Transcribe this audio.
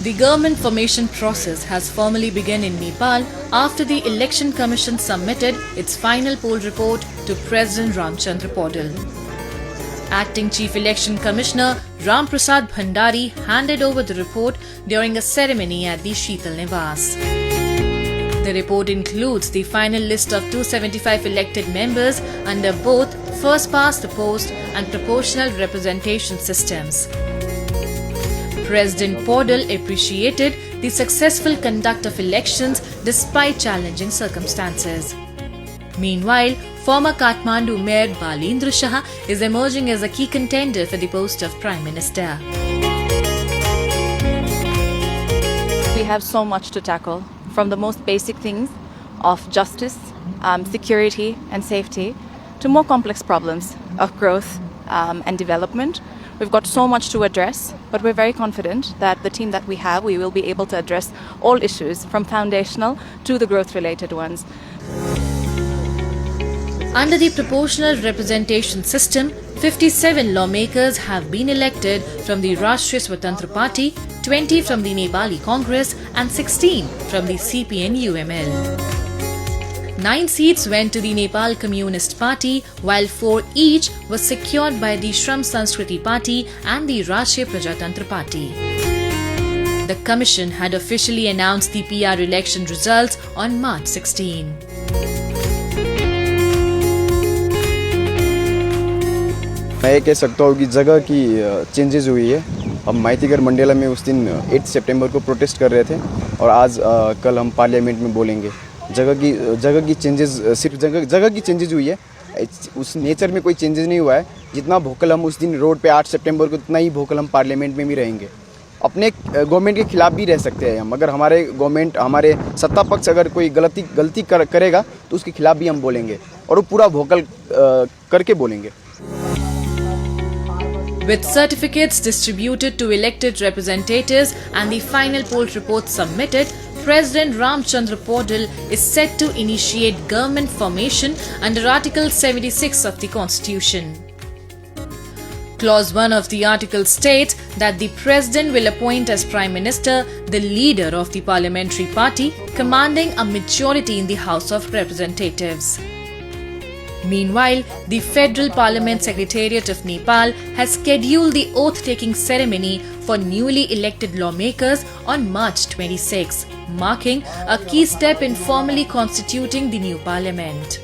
The government formation process has formally begun in Nepal after the Election Commission submitted its final poll report to President Ramchandra Paudel. Acting Chief Election Commissioner Ram Prasad Bhandari handed over the report during a ceremony at the Sheetal Nivas. The report includes the final list of 275 elected members under both first past the post and proportional representation systems. President Paudel appreciated the successful conduct of elections despite challenging circumstances. Meanwhile, former Kathmandu Mayor Balendra Shah is emerging as a key contender for the post of Prime Minister. We have so much to tackle, from the most basic things of justice, security and safety, to more complex problems of growth and development. We've got so much to address, but we're very confident that the team that we have, we will be able to address all issues from foundational to the growth-related ones. Under the proportional representation system, 57 lawmakers have been elected from the Rashtriya Swatantra Party, 20 from the Nepali Congress and 16 from the CPN-UML. 9 seats went to the Nepal Communist Party, while 4 each was secured by the Shram Sanskriti Party and the Rashtriya Prajatantra Party. The Commission had officially announced the PR election results on March 16. मैं ये कह सकता हूँ कि जगह की changes हुई है। हम माइतीगर मंडेला में उस दिन 8 सितंबर को प्रोटेस्ट कर रहे थे और आज कल हम पार्लियामेंट में बोलेंगे। जगह की चेंजेस सिर्फ जगह की चेंजेस हुई है, उस नेचर में कोई चेंजेस नहीं हुआ है। जितना वोकल हम उस दिन रोड पे 8 सितंबर को, उतना ही वोकल हम पार्लियामेंट में भी रहेंगे। अपने गवर्नमेंट के खिलाफ भी रह सकते हैं हम, अगर हमारे गवर्नमेंट, हमारे सत्ता पक्ष अगर कोई गलती करेगा तो उसके खिलाफ भी हम बोलेंगे और वो पूरा वोकल करके बोलेंगे। With certificates distributed to elected representatives and the final poll report submitted, President Ramchandra Paudel is set to initiate government formation under Article 76 of the Constitution. Clause 1 of the article states that the President will appoint as Prime Minister the leader of the parliamentary party commanding a majority in the House of Representatives. Meanwhile, the Federal Parliament Secretariat of Nepal has scheduled the oath-taking ceremony for newly elected lawmakers on March 26, marking a key step in formally constituting the new parliament.